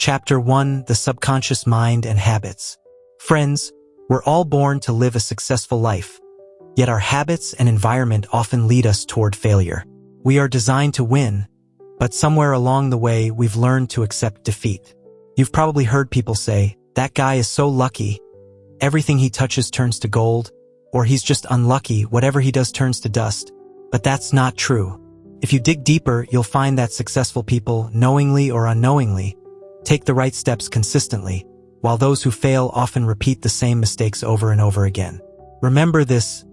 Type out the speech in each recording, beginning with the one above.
Chapter 1: The Subconscious Mind and Habits. Friends, we're all born to live a successful life, yet our habits and environment often lead us toward failure. We are designed to win, but somewhere along the way we've learned to accept defeat. You've probably heard people say, "That guy is so lucky, everything he touches turns to gold," or "He's just unlucky, whatever he does turns to dust." But that's not true. If you dig deeper, you'll find that successful people, knowingly or unknowingly, take the right steps consistently, while those who fail often repeat the same mistakes over and over again. Remember this: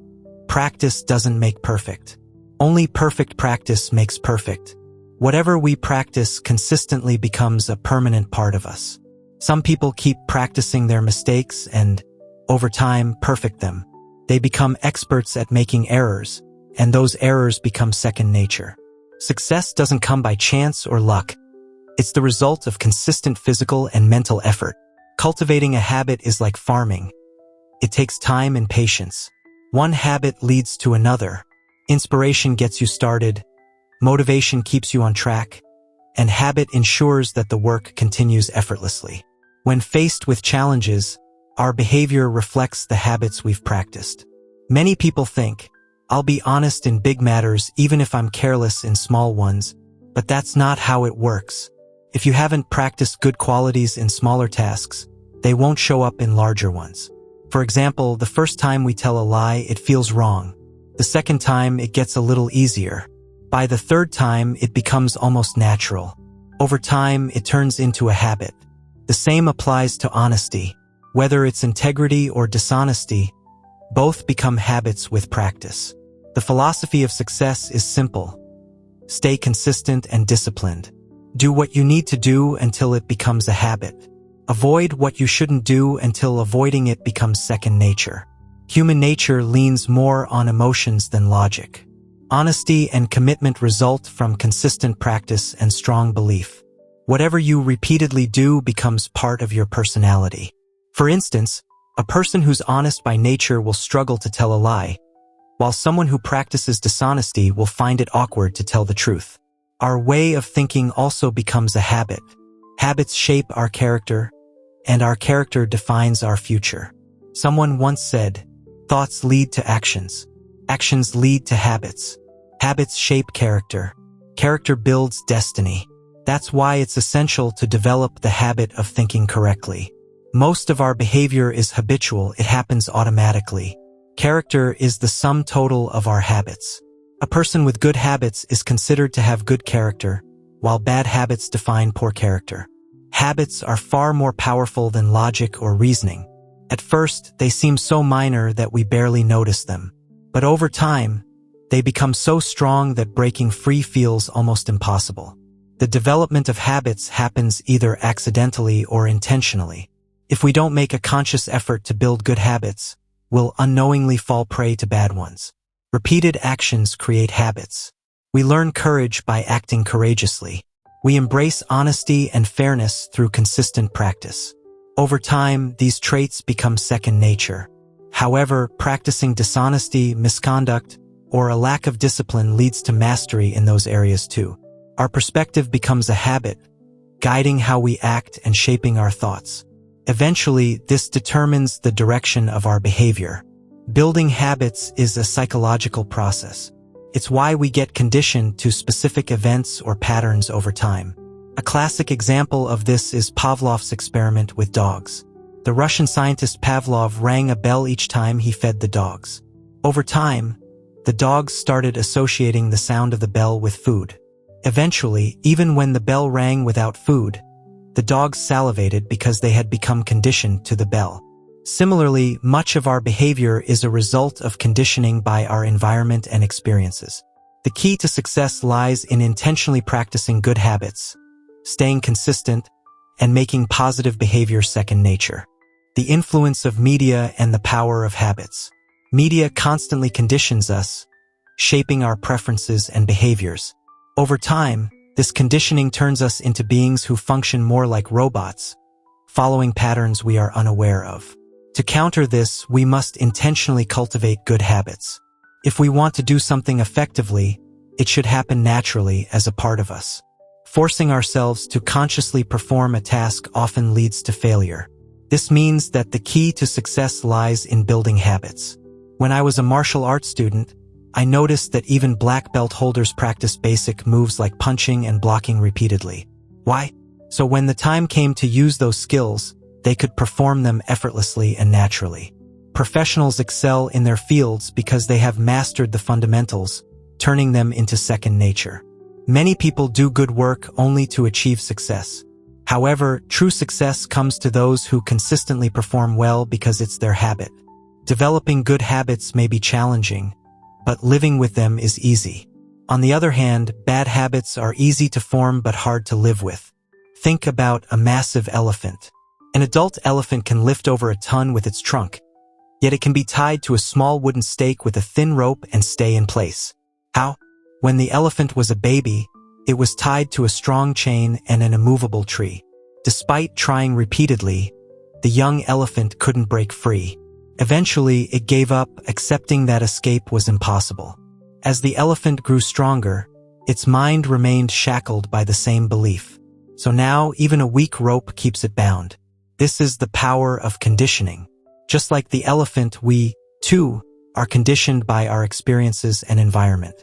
practice doesn't make perfect. Only perfect practice makes perfect. Whatever we practice consistently becomes a permanent part of us. Some people keep practicing their mistakes and, over time, perfect them. They become experts at making errors, and those errors become second nature. Success doesn't come by chance or luck. It's the result of consistent physical and mental effort. Cultivating a habit is like farming. It takes time and patience. One habit leads to another. Inspiration gets you started, motivation keeps you on track, and habit ensures that the work continues effortlessly. When faced with challenges, our behavior reflects the habits we've practiced. Many people think, "I'll be honest in big matters even if I'm careless in small ones," but that's not how it works. If you haven't practiced good qualities in smaller tasks, they won't show up in larger ones. For example, the first time we tell a lie, it feels wrong. The second time, it gets a little easier. By the third time, it becomes almost natural. Over time, it turns into a habit. The same applies to honesty. Whether it's integrity or dishonesty, both become habits with practice. The philosophy of success is simple. Stay consistent and disciplined. Do what you need to do until it becomes a habit. Avoid what you shouldn't do until avoiding it becomes second nature. Human nature leans more on emotions than logic. Honesty and commitment result from consistent practice and strong belief. Whatever you repeatedly do becomes part of your personality. For instance, a person who's honest by nature will struggle to tell a lie, while someone who practices dishonesty will find it awkward to tell the truth. Our way of thinking also becomes a habit. Habits shape our character, and our character defines our future. Someone once said, "Thoughts lead to actions. Actions lead to habits. Habits shape character. Character builds destiny." That's why it's essential to develop the habit of thinking correctly. Most of our behavior is habitual, it happens automatically. Character is the sum total of our habits. A person with good habits is considered to have good character, while bad habits define poor character. Habits are far more powerful than logic or reasoning. At first, they seem so minor that we barely notice them. But over time, they become so strong that breaking free feels almost impossible. The development of habits happens either accidentally or intentionally. If we don't make a conscious effort to build good habits, we'll unknowingly fall prey to bad ones. Repeated actions create habits. We learn courage by acting courageously. We embrace honesty and fairness through consistent practice. Over time, these traits become second nature. However, practicing dishonesty, misconduct, or a lack of discipline leads to mastery in those areas too. Our perspective becomes a habit, guiding how we act and shaping our thoughts. Eventually, this determines the direction of our behavior. Building habits is a psychological process. It's why we get conditioned to specific events or patterns over time. A classic example of this is Pavlov's experiment with dogs. The Russian scientist Pavlov rang a bell each time he fed the dogs. Over time, the dogs started associating the sound of the bell with food. Eventually, even when the bell rang without food, the dogs salivated because they had become conditioned to the bell. Similarly, much of our behavior is a result of conditioning by our environment and experiences. The key to success lies in intentionally practicing good habits, staying consistent, and making positive behavior second nature. The influence of media and the power of habits. Media constantly conditions us, shaping our preferences and behaviors. Over time, this conditioning turns us into beings who function more like robots, following patterns we are unaware of. To counter this, we must intentionally cultivate good habits. If we want to do something effectively, it should happen naturally as a part of us. Forcing ourselves to consciously perform a task often leads to failure. This means that the key to success lies in building habits. When I was a martial arts student, I noticed that even black belt holders practice basic moves like punching and blocking repeatedly. Why? So when the time came to use those skills, they could perform them effortlessly and naturally. Professionals excel in their fields because they have mastered the fundamentals, turning them into second nature. Many people do good work only to achieve success. However, true success comes to those who consistently perform well because it's their habit. Developing good habits may be challenging, but living with them is easy. On the other hand, bad habits are easy to form but hard to live with. Think about a massive elephant. An adult elephant can lift over a ton with its trunk, yet it can be tied to a small wooden stake with a thin rope and stay in place. How? When the elephant was a baby, it was tied to a strong chain and an immovable tree. Despite trying repeatedly, the young elephant couldn't break free. Eventually, it gave up, accepting that escape was impossible. As the elephant grew stronger, its mind remained shackled by the same belief. So now, even a weak rope keeps it bound. This is the power of conditioning. Just like the elephant, we, too, are conditioned by our experiences and environment.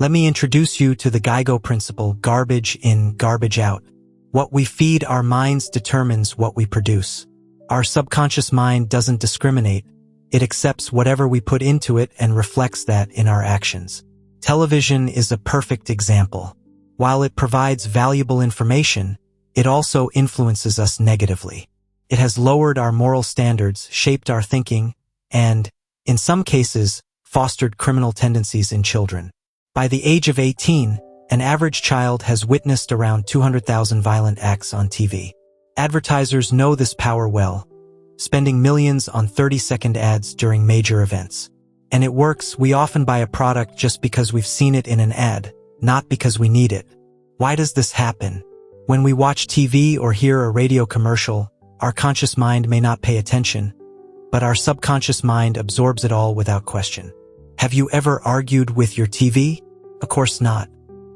Let me introduce you to the Geigo principle, garbage in, garbage out. What we feed our minds determines what we produce. Our subconscious mind doesn't discriminate. It accepts whatever we put into it and reflects that in our actions. Television is a perfect example. While it provides valuable information, it also influences us negatively. It has lowered our moral standards, shaped our thinking, and, in some cases, fostered criminal tendencies in children. By the age of 18, an average child has witnessed around 200,000 violent acts on TV. Advertisers know this power well, spending millions on 30-second ads during major events. And it works. We often buy a product just because we've seen it in an ad, not because we need it. Why does this happen? When we watch TV or hear a radio commercial, our conscious mind may not pay attention, but our subconscious mind absorbs it all without question. Have you ever argued with your TV? Of course not.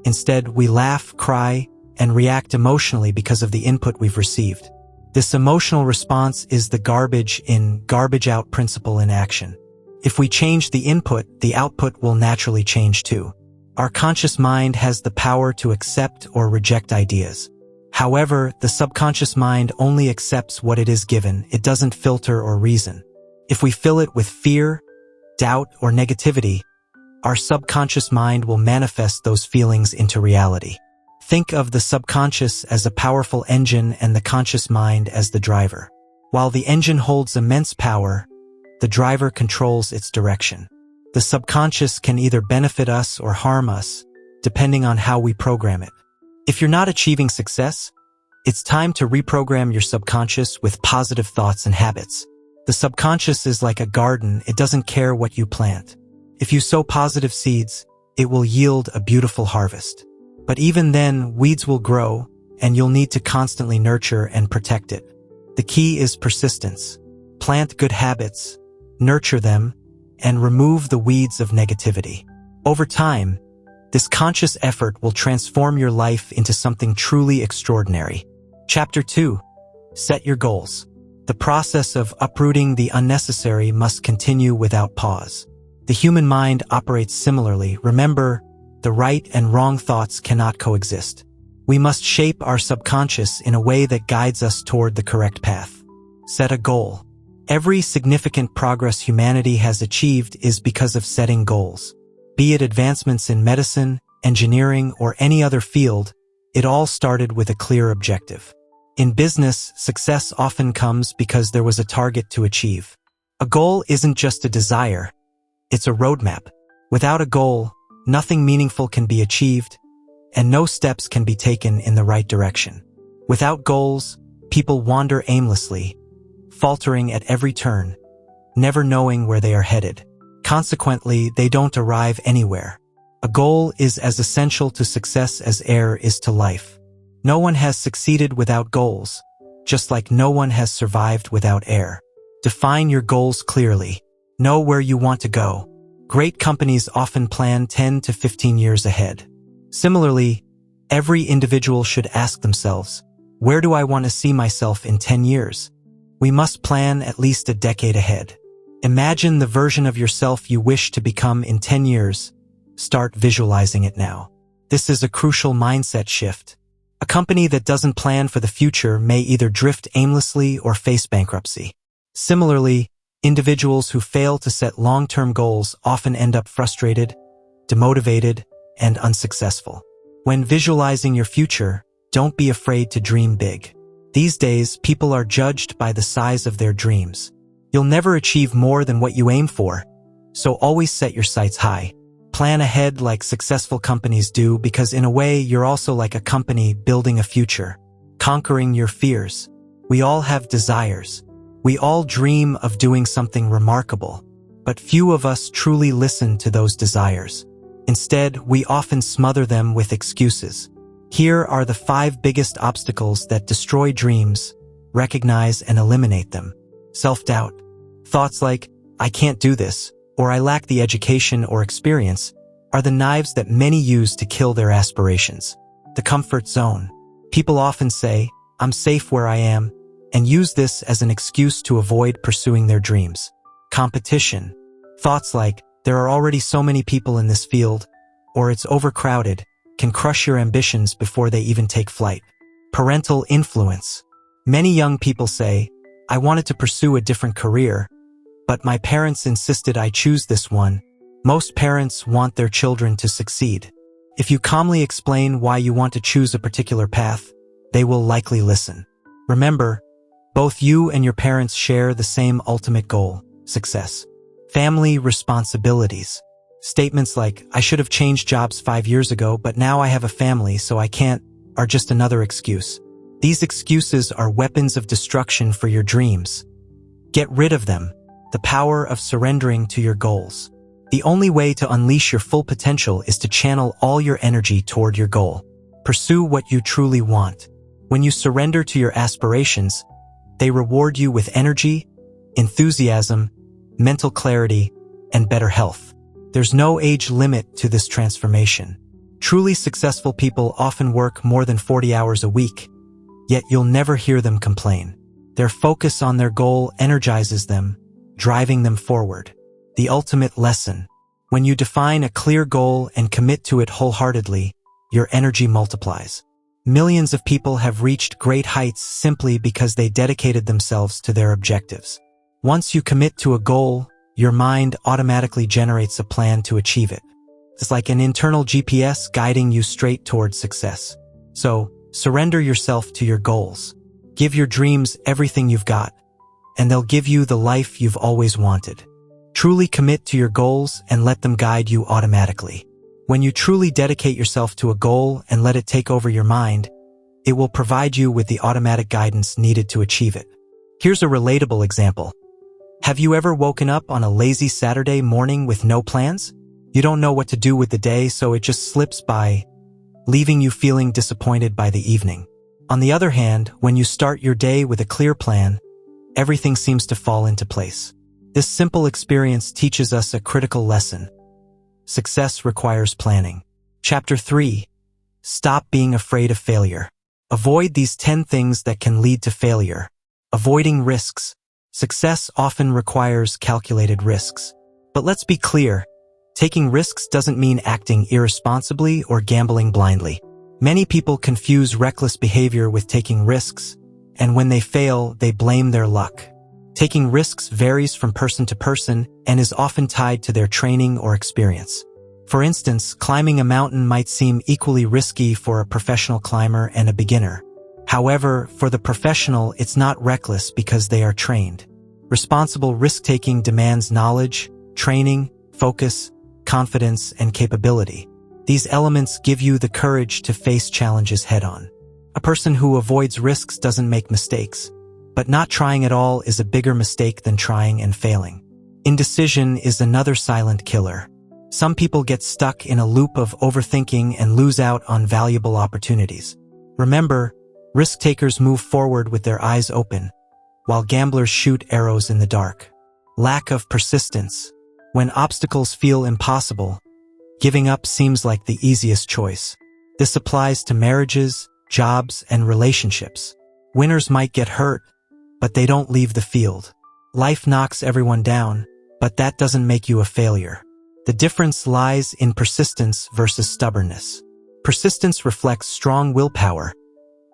Instead, we laugh, cry, and react emotionally because of the input we've received. This emotional response is the garbage in, garbage out principle in action. If we change the input, the output will naturally change too. Our conscious mind has the power to accept or reject ideas. However, the subconscious mind only accepts what it is given. It doesn't filter or reason. If we fill it with fear, doubt, or negativity, our subconscious mind will manifest those feelings into reality. Think of the subconscious as a powerful engine and the conscious mind as the driver. While the engine holds immense power, the driver controls its direction. The subconscious can either benefit us or harm us, depending on how we program it. If you're not achieving success, it's time to reprogram your subconscious with positive thoughts and habits. The subconscious is like a garden. It doesn't care what you plant. If you sow positive seeds, it will yield a beautiful harvest. But even then, weeds will grow, and you'll need to constantly nurture and protect it. The key is persistence. Plant good habits, nurture them, and remove the weeds of negativity. Over time, this conscious effort will transform your life into something truly extraordinary. Chapter 2. Set your goals. The process of uprooting the unnecessary must continue without pause. The human mind operates similarly. Remember, the right and wrong thoughts cannot coexist. We must shape our subconscious in a way that guides us toward the correct path. Set a goal. Every significant progress humanity has achieved is because of setting goals. Be it advancements in medicine, engineering, or any other field, it all started with a clear objective. In business, success often comes because there was a target to achieve. A goal isn't just a desire, it's a roadmap. Without a goal, nothing meaningful can be achieved, and no steps can be taken in the right direction. Without goals, people wander aimlessly, faltering at every turn, never knowing where they are headed. Consequently, they don't arrive anywhere. A goal is as essential to success as air is to life. No one has succeeded without goals, just like no one has survived without air. Define your goals clearly. Know where you want to go. Great companies often plan 10 to 15 years ahead. Similarly, Every individual should ask themselves, where do I want to see myself in 10 years? We must plan at least a decade ahead. Imagine the version of yourself you wish to become in 10 years. Start visualizing it now. This is a crucial mindset shift. A company that doesn't plan for the future may either drift aimlessly or face bankruptcy. Similarly, individuals who fail to set long-term goals often end up frustrated, demotivated, and unsuccessful. When visualizing your future, don't be afraid to dream big. These days, people are judged by the size of their dreams. You'll never achieve more than what you aim for, so always set your sights high. Plan ahead like successful companies do, because in a way, you're also like a company building a future, conquering your fears. We all have desires. We all dream of doing something remarkable, but few of us truly listen to those desires. Instead, we often smother them with excuses. Here are the 5 biggest obstacles that destroy dreams. Recognize and eliminate them. Self-doubt. Thoughts like, I can't do this, or I lack the education or experience, are the knives that many use to kill their aspirations. The comfort zone. People often say, I'm safe where I am, and use this as an excuse to avoid pursuing their dreams. Competition. Thoughts like, there are already so many people in this field, or it's overcrowded, can crush your ambitions before they even take flight. Parental influence. Many young people say, I wanted to pursue a different career, but my parents insisted I choose this one. Most parents want their children to succeed. If you calmly explain why you want to choose a particular path, they will likely listen. Remember, both you and your parents share the same ultimate goal, success. Family responsibilities. Statements like, I should have changed jobs 5 years ago, but now I have a family, so I can't, are just another excuse. These excuses are weapons of destruction for your dreams. Get rid of them. The power of surrendering to your goals. The only way to unleash your full potential is to channel all your energy toward your goal. Pursue what you truly want. When you surrender to your aspirations, they reward you with energy, enthusiasm, mental clarity, and better health. There's no age limit to this transformation. Truly successful people often work more than 40 hours a week, yet you'll never hear them complain. Their focus on their goal energizes them, driving them forward. The ultimate lesson. When you define a clear goal and commit to it wholeheartedly, your energy multiplies. Millions of people have reached great heights simply because they dedicated themselves to their objectives. Once you commit to a goal, your mind automatically generates a plan to achieve it. It's like an internal GPS guiding you straight towards success. So, surrender yourself to your goals. Give your dreams everything you've got, and they'll give you the life you've always wanted. Truly commit to your goals and let them guide you automatically. When you truly dedicate yourself to a goal and let it take over your mind, it will provide you with the automatic guidance needed to achieve it. Here's a relatable example. Have you ever woken up on a lazy Saturday morning with no plans? You don't know what to do with the day, so it just slips by, leaving you feeling disappointed by the evening. On the other hand, when you start your day with a clear plan, everything seems to fall into place. This simple experience teaches us a critical lesson. Success requires planning. Chapter 3. Stop being afraid of failure. Avoid these 10 things that can lead to failure. Avoiding risks. Success often requires calculated risks. But let's be clear, taking risks doesn't mean acting irresponsibly or gambling blindly. Many people confuse reckless behavior with taking risks, and when they fail, they blame their luck. Taking risks varies from person to person and is often tied to their training or experience. For instance, climbing a mountain might seem equally risky for a professional climber and a beginner. However, for the professional, it's not reckless because they are trained. Responsible risk-taking demands knowledge, training, focus, confidence, and capability. These elements give you the courage to face challenges head-on. A person who avoids risks doesn't make mistakes, but not trying at all is a bigger mistake than trying and failing. Indecision is another silent killer. Some people get stuck in a loop of overthinking and lose out on valuable opportunities. Remember, risk-takers move forward with their eyes open, while gamblers shoot arrows in the dark. Lack of persistence. When obstacles feel impossible, giving up seems like the easiest choice. This applies to marriages, jobs, and relationships. Winners might get hurt, but they don't leave the field. Life knocks everyone down, but that doesn't make you a failure. The difference lies in persistence versus stubbornness. Persistence reflects strong willpower,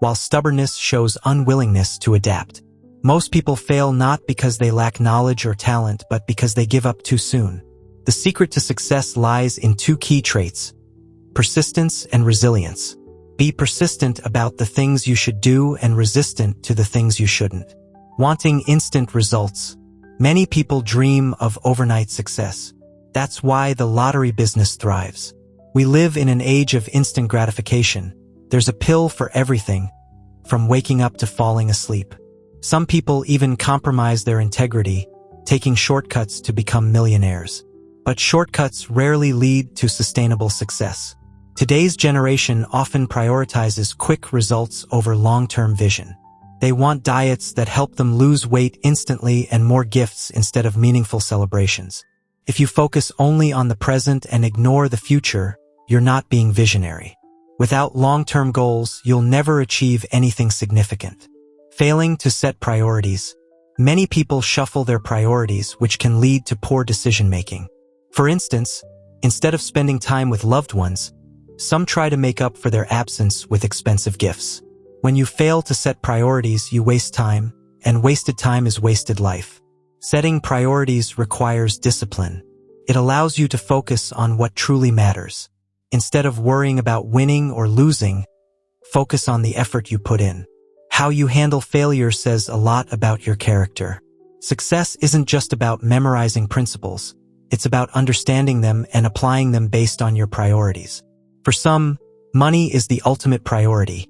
while stubbornness shows unwillingness to adapt. Most people fail not because they lack knowledge or talent, but because they give up too soon. The secret to success lies in two key traits: persistence and resilience. Be persistent about the things you should do and resistant to the things you shouldn't. Wanting instant results. Many people dream of overnight success. That's why the lottery business thrives. We live in an age of instant gratification. There's a pill for everything, from waking up to falling asleep. Some people even compromise their integrity, taking shortcuts to become millionaires. But shortcuts rarely lead to sustainable success. Today's generation often prioritizes quick results over long-term vision. They want diets that help them lose weight instantly and more gifts instead of meaningful celebrations. If you focus only on the present and ignore the future, you're not being visionary. Without long-term goals, you'll never achieve anything significant. Failing to set priorities. Many people shuffle their priorities, which can lead to poor decision-making. For instance, instead of spending time with loved ones, some try to make up for their absence with expensive gifts. When you fail to set priorities, you waste time, and wasted time is wasted life. Setting priorities requires discipline. It allows you to focus on what truly matters. Instead of worrying about winning or losing, focus on the effort you put in. How you handle failure says a lot about your character. Success isn't just about memorizing principles. It's about understanding them and applying them based on your priorities. For some, money is the ultimate priority.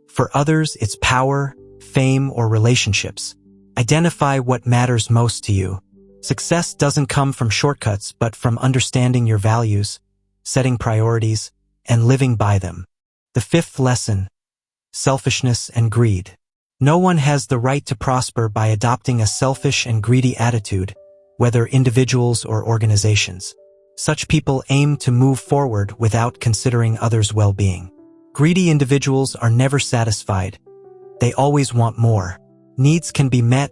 For others, it's power, fame, or relationships. Identify what matters most to you. Success doesn't come from shortcuts, but from understanding your values, setting priorities, and living by them. The fifth lesson: selfishness and greed. No one has the right to prosper by adopting a selfish and greedy attitude, whether individuals or organizations. Such people aim to move forward without considering others' well-being. Greedy individuals are never satisfied. They always want more. Needs can be met,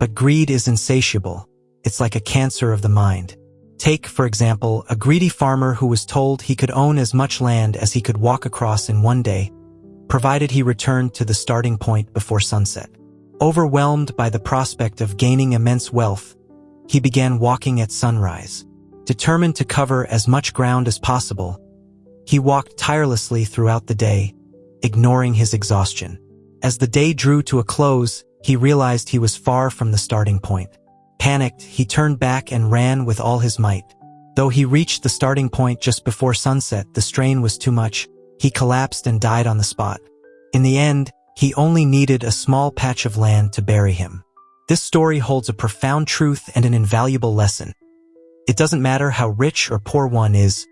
but greed is insatiable. It's like a cancer of the mind. Take, for example, a greedy farmer who was told he could own as much land as he could walk across in one day, provided he returned to the starting point before sunset. Overwhelmed by the prospect of gaining immense wealth, he began walking at sunrise. Determined to cover as much ground as possible, he walked tirelessly throughout the day, ignoring his exhaustion. As the day drew to a close, he realized he was far from the starting point. Panicked, he turned back and ran with all his might. Though he reached the starting point just before sunset, the strain was too much. He collapsed and died on the spot. In the end, he only needed a small patch of land to bury him. This story holds a profound truth and an invaluable lesson. It doesn't matter how rich or poor one is,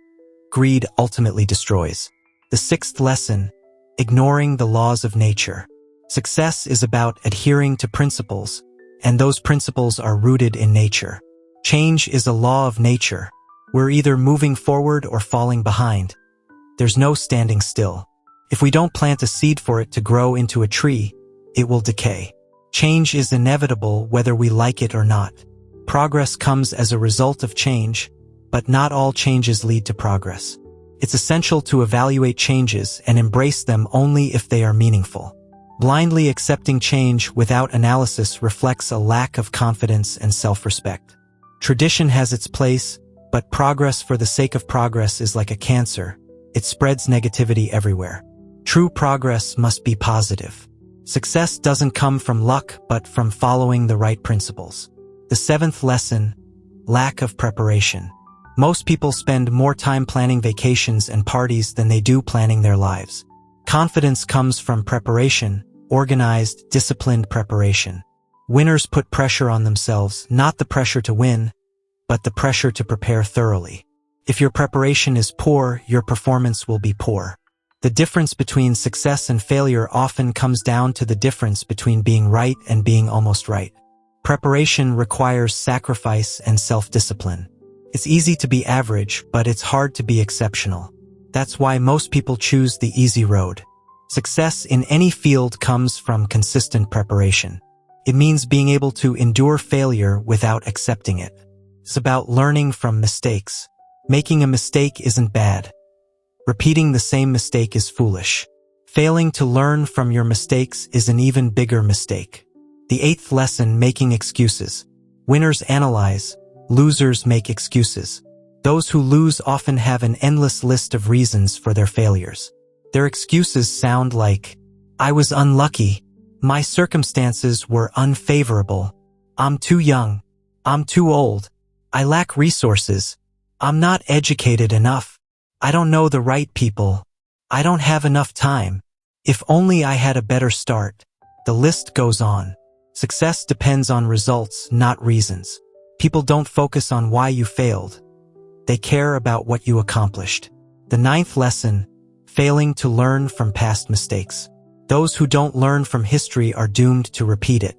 greed ultimately destroys. The sixth lesson: ignoring the laws of nature. Success is about adhering to principles, and those principles are rooted in nature. Change is a law of nature. We're either moving forward or falling behind. There's no standing still. If we don't plant a seed for it to grow into a tree, it will decay. Change is inevitable whether we like it or not. Progress comes as a result of change, but not all changes lead to progress. It's essential to evaluate changes and embrace them only if they are meaningful. Blindly accepting change without analysis reflects a lack of confidence and self-respect. Tradition has its place, but progress for the sake of progress is like a cancer. It spreads negativity everywhere. True progress must be positive. Success doesn't come from luck, but from following the right principles. The seventh lesson: lack of preparation. Most people spend more time planning vacations and parties than they do planning their lives. Confidence comes from preparation, organized, disciplined preparation. Winners put pressure on themselves, not the pressure to win, but the pressure to prepare thoroughly. If your preparation is poor, your performance will be poor. The difference between success and failure often comes down to the difference between being right and being almost right. Preparation requires sacrifice and self-discipline. It's easy to be average, but it's hard to be exceptional. That's why most people choose the easy road. Success in any field comes from consistent preparation. It means being able to endure failure without accepting it. It's about learning from mistakes. Making a mistake isn't bad. Repeating the same mistake is foolish. Failing to learn from your mistakes is an even bigger mistake. The 8th lesson, making excuses. Winners analyze, losers make excuses. Those who lose often have an endless list of reasons for their failures. Their excuses sound like, I was unlucky, my circumstances were unfavorable, I'm too young, I'm too old, I lack resources, I'm not educated enough, I don't know the right people, I don't have enough time, if only I had a better start. The list goes on. Success depends on results, not reasons. People don't focus on why you failed. They care about what you accomplished. The 9th lesson, failing to learn from past mistakes. Those who don't learn from history are doomed to repeat it.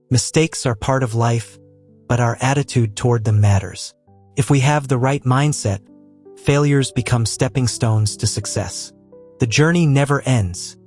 Mistakes are part of life, but our attitude toward them matters. If we have the right mindset, failures become stepping stones to success. The journey never ends.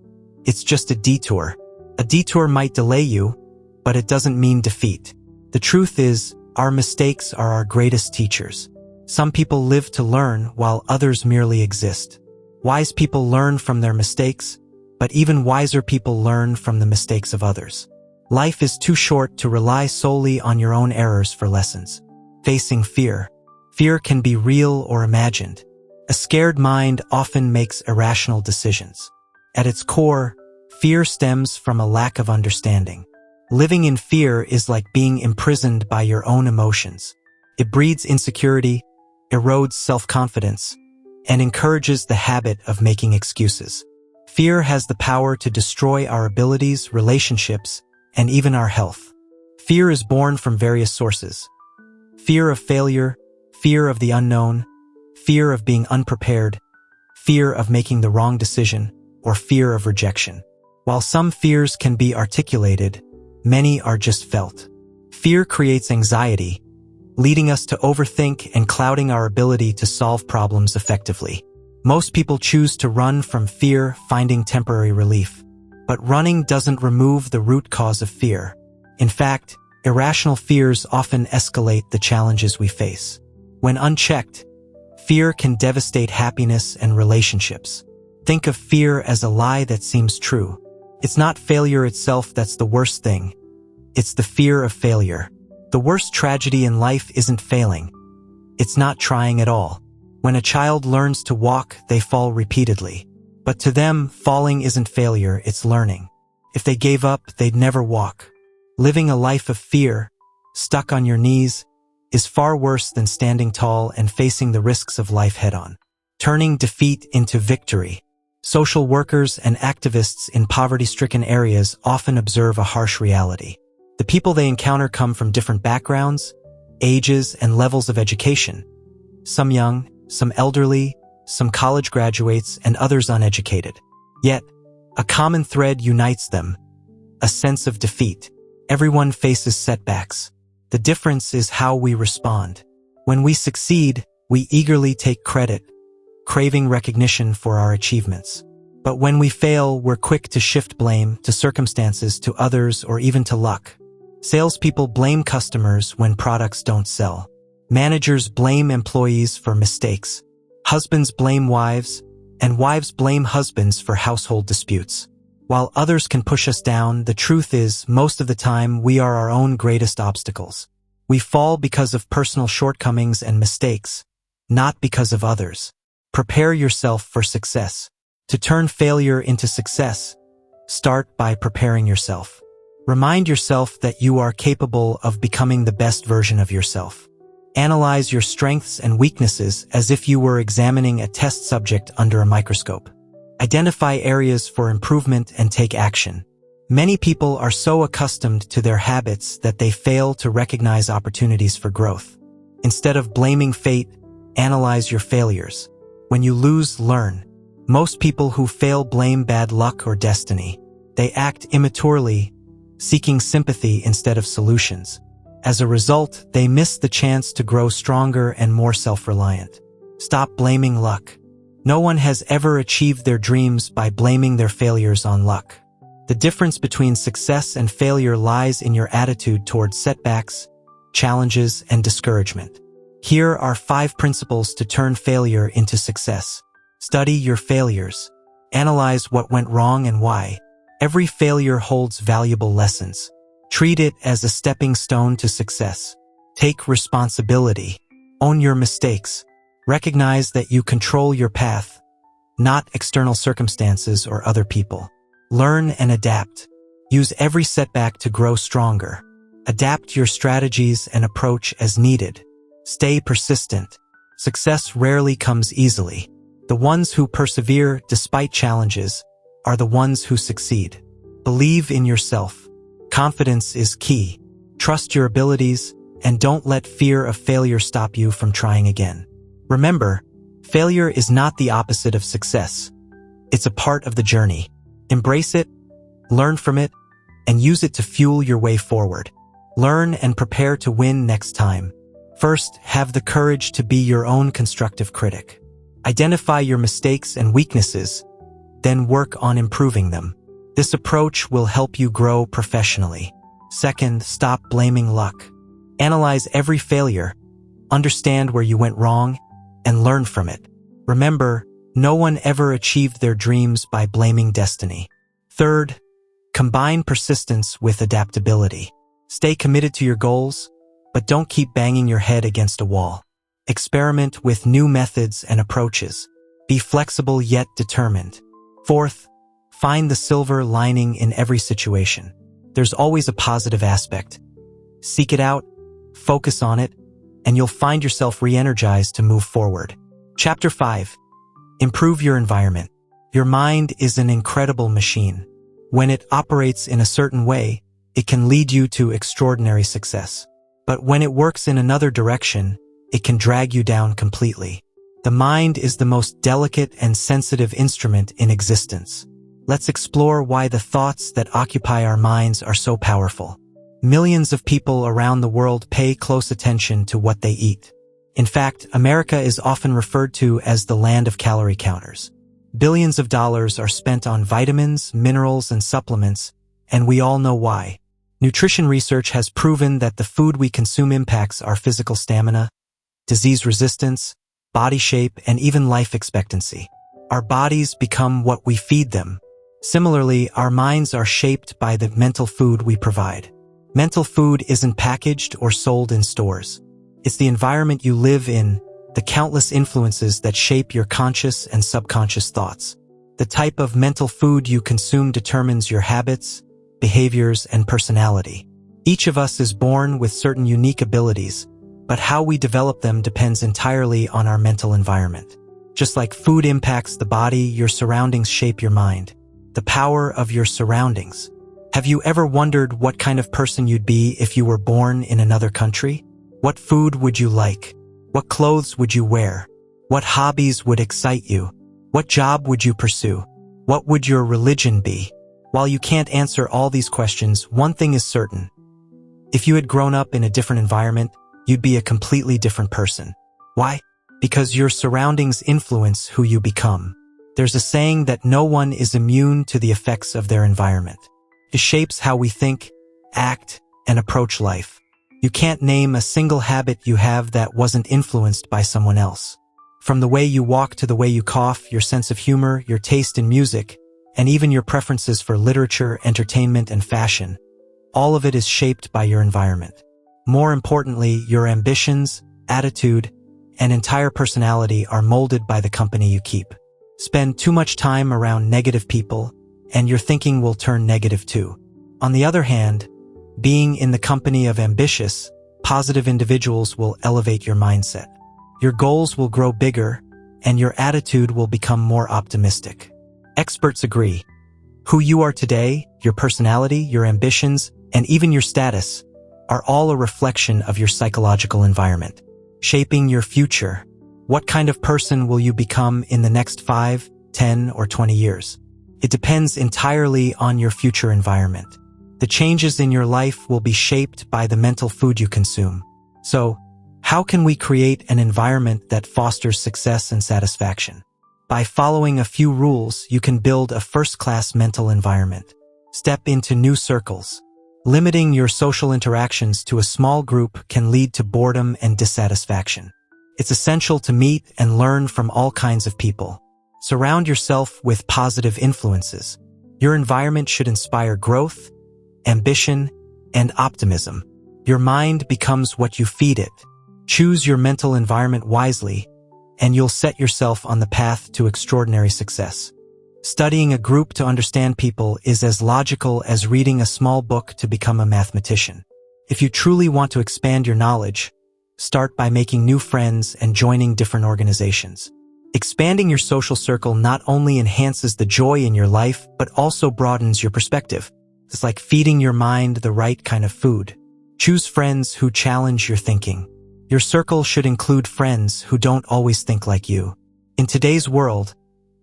It's just a detour. A detour might delay you, but it doesn't mean defeat. The truth is, our mistakes are our greatest teachers. Some people live to learn while others merely exist. Wise people learn from their mistakes, but even wiser people learn from the mistakes of others. Life is too short to rely solely on your own errors for lessons. Facing fear. Fear can be real or imagined. A scared mind often makes irrational decisions. At its core, fear stems from a lack of understanding. Living in fear is like being imprisoned by your own emotions. It breeds insecurity, erodes self-confidence, and encourages the habit of making excuses. Fear has the power to destroy our abilities, relationships, and even our health. Fear is born from various sources. Fear of failure, fear of the unknown, fear of being unprepared, fear of making the wrong decision, or fear of rejection. While some fears can be articulated, many are just felt. Fear creates anxiety, leading us to overthink and clouding our ability to solve problems effectively. Most people choose to run from fear, finding temporary relief. But running doesn't remove the root cause of fear. In fact, irrational fears often escalate the challenges we face. When unchecked, fear can devastate happiness and relationships. Think of fear as a lie that seems true. It's not failure itself that's the worst thing. It's the fear of failure. The worst tragedy in life isn't failing. It's not trying at all. When a child learns to walk, they fall repeatedly. But to them, falling isn't failure, it's learning. If they gave up, they'd never walk. Living a life of fear, stuck on your knees, is far worse than standing tall and facing the risks of life head-on. Turning defeat into victory. Social workers and activists in poverty-stricken areas often observe a harsh reality. The people they encounter come from different backgrounds, ages, and levels of education. Some young, some elderly, some college graduates, and others uneducated. Yet, a common thread unites them: a sense of defeat. Everyone faces setbacks. The difference is how we respond. When we succeed, we eagerly take credit, craving recognition for our achievements. But when we fail, we're quick to shift blame to circumstances, to others, or even to luck. Salespeople blame customers when products don't sell. Managers blame employees for mistakes. Husbands blame wives, and wives blame husbands for household disputes. While others can push us down, the truth is, most of the time, we are our own greatest obstacles. We fall because of personal shortcomings and mistakes, not because of others. Prepare yourself for success. To turn failure into success, start by preparing yourself. Remind yourself that you are capable of becoming the best version of yourself. Analyze your strengths and weaknesses as if you were examining a test subject under a microscope. Identify areas for improvement and take action. Many people are so accustomed to their habits that they fail to recognize opportunities for growth. Instead of blaming fate, analyze your failures. When you lose, learn. Most people who fail blame bad luck or destiny. They act immaturely, seeking sympathy instead of solutions. As a result, they miss the chance to grow stronger and more self-reliant. Stop blaming luck. No one has ever achieved their dreams by blaming their failures on luck. The difference between success and failure lies in your attitude towards setbacks, challenges, and discouragement. Here are 5 principles to turn failure into success. Study your failures. Analyze what went wrong and why. Every failure holds valuable lessons. Treat it as a stepping stone to success. Take responsibility. Own your mistakes. Recognize that you control your path, not external circumstances or other people. Learn and adapt. Use every setback to grow stronger. Adapt your strategies and approach as needed. Stay persistent. Success rarely comes easily. The ones who persevere despite challenges are the ones who succeed. Believe in yourself. Confidence is key. Trust your abilities and don't let fear of failure stop you from trying again. Remember, failure is not the opposite of success. It's a part of the journey. Embrace it, learn from it, and use it to fuel your way forward. Learn and prepare to win next time. First, have the courage to be your own constructive critic. Identify your mistakes and weaknesses, then work on improving them. This approach will help you grow professionally. Second, stop blaming luck. Analyze every failure, understand where you went wrong, and learn from it. Remember, no one ever achieved their dreams by blaming destiny. Third, combine persistence with adaptability. Stay committed to your goals, but don't keep banging your head against a wall. Experiment with new methods and approaches. Be flexible yet determined. Fourth, find the silver lining in every situation. There's always a positive aspect. Seek it out, focus on it, and you'll find yourself re-energized to move forward. Chapter 5. Improve your environment. Your mind is an incredible machine. When it operates in a certain way, it can lead you to extraordinary success. But when it works in another direction, it can drag you down completely. The mind is the most delicate and sensitive instrument in existence. Let's explore why the thoughts that occupy our minds are so powerful. Millions of people around the world pay close attention to what they eat. In fact, America is often referred to as the land of calorie counters. Billions of dollars are spent on vitamins, minerals, and supplements, and we all know why. Nutrition research has proven that the food we consume impacts our physical stamina, disease resistance, body shape, and even life expectancy. Our bodies become what we feed them. Similarly, our minds are shaped by the mental food we provide. Mental food isn't packaged or sold in stores. It's the environment you live in, the countless influences that shape your conscious and subconscious thoughts. The type of mental food you consume determines your habits, behaviors, and personality. Each of us is born with certain unique abilities, but how we develop them depends entirely on our mental environment. Just like food impacts the body, your surroundings shape your mind. The power of your surroundings. Have you ever wondered what kind of person you'd be if you were born in another country? What food would you like? What clothes would you wear? What hobbies would excite you? What job would you pursue? What would your religion be? While you can't answer all these questions, one thing is certain. If you had grown up in a different environment, you'd be a completely different person. Why? Because your surroundings influence who you become. There's a saying that no one is immune to the effects of their environment. It shapes how we think, act, and approach life. You can't name a single habit you have that wasn't influenced by someone else. From the way you walk to the way you cough, your sense of humor, your taste in music, and even your preferences for literature, entertainment, and fashion, all of it is shaped by your environment. More importantly, your ambitions, attitude, and entire personality are molded by the company you keep. Spend too much time around negative people, and your thinking will turn negative too. On the other hand, being in the company of ambitious, positive individuals will elevate your mindset. Your goals will grow bigger, and your attitude will become more optimistic. Experts agree. Who you are today, your personality, your ambitions, and even your status are all a reflection of your psychological environment. Shaping your future. What kind of person will you become in the next 5, 10, or 20 years? It depends entirely on your future environment. The changes in your life will be shaped by the mental food you consume. So, how can we create an environment that fosters success and satisfaction? By following a few rules, you can build a first-class mental environment. Step into new circles. Limiting your social interactions to a small group can lead to boredom and dissatisfaction. It's essential to meet and learn from all kinds of people. Surround yourself with positive influences. Your environment should inspire growth, ambition, and optimism. Your mind becomes what you feed it. Choose your mental environment wisely, and you'll set yourself on the path to extraordinary success. Studying a group to understand people is as logical as reading a small book to become a mathematician. If you truly want to expand your knowledge, start by making new friends and joining different organizations. Expanding your social circle not only enhances the joy in your life, but also broadens your perspective. It's like feeding your mind the right kind of food. Choose friends who challenge your thinking. Your circle should include friends who don't always think like you. In today's world,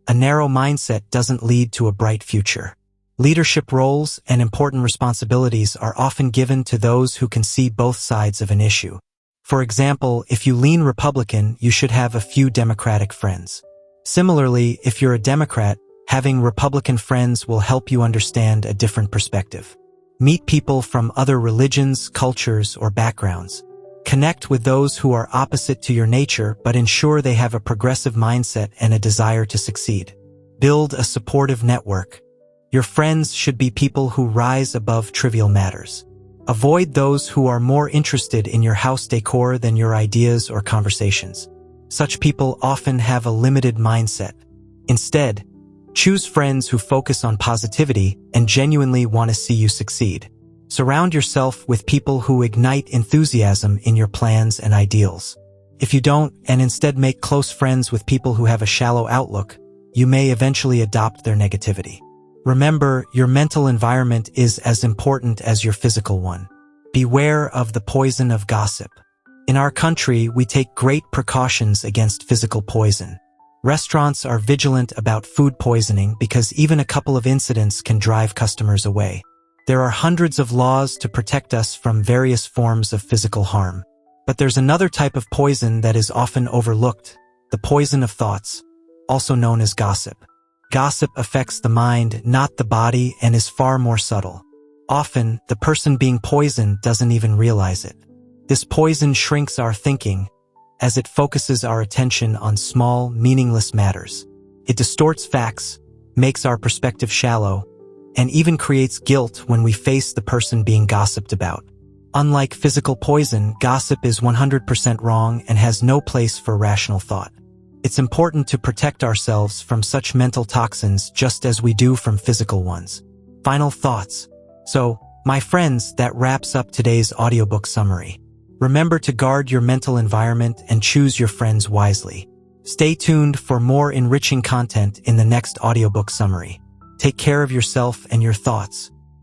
a narrow mindset doesn't lead to a bright future. Leadership roles and important responsibilities are often given to those who can see both sides of an issue. For example, if you lean Republican, you should have a few Democratic friends. Similarly, if you're a Democrat, having Republican friends will help you understand a different perspective. Meet people from other religions, cultures, or backgrounds. Connect with those who are opposite to your nature, but ensure they have a progressive mindset and a desire to succeed. Build a supportive network. Your friends should be people who rise above trivial matters. Avoid those who are more interested in your house decor than your ideas or conversations. Such people often have a limited mindset. Instead, choose friends who focus on positivity and genuinely want to see you succeed. Surround yourself with people who ignite enthusiasm in your plans and ideals. If you don't, and instead make close friends with people who have a shallow outlook, you may eventually adopt their negativity. Remember, your mental environment is as important as your physical one. Beware of the poison of gossip. In our country, we take great precautions against physical poison. Restaurants are vigilant about food poisoning because even a couple of incidents can drive customers away. There are hundreds of laws to protect us from various forms of physical harm. But there's another type of poison that is often overlooked, the poison of thoughts, also known as gossip. Gossip affects the mind, not the body, and is far more subtle. Often, the person being poisoned doesn't even realize it. This poison shrinks our thinking, as it focuses our attention on small, meaningless matters. It distorts facts, makes our perspective shallow, and even creates guilt when we face the person being gossiped about. Unlike physical poison, gossip is 100% wrong and has no place for rational thought. It's important to protect ourselves from such mental toxins just as we do from physical ones. Final thoughts. So, my friends, that wraps up today's audiobook summary. Remember to guard your mental environment and choose your friends wisely. Stay tuned for more enriching content in the next audiobook summary. Take care of yourself and your thoughts.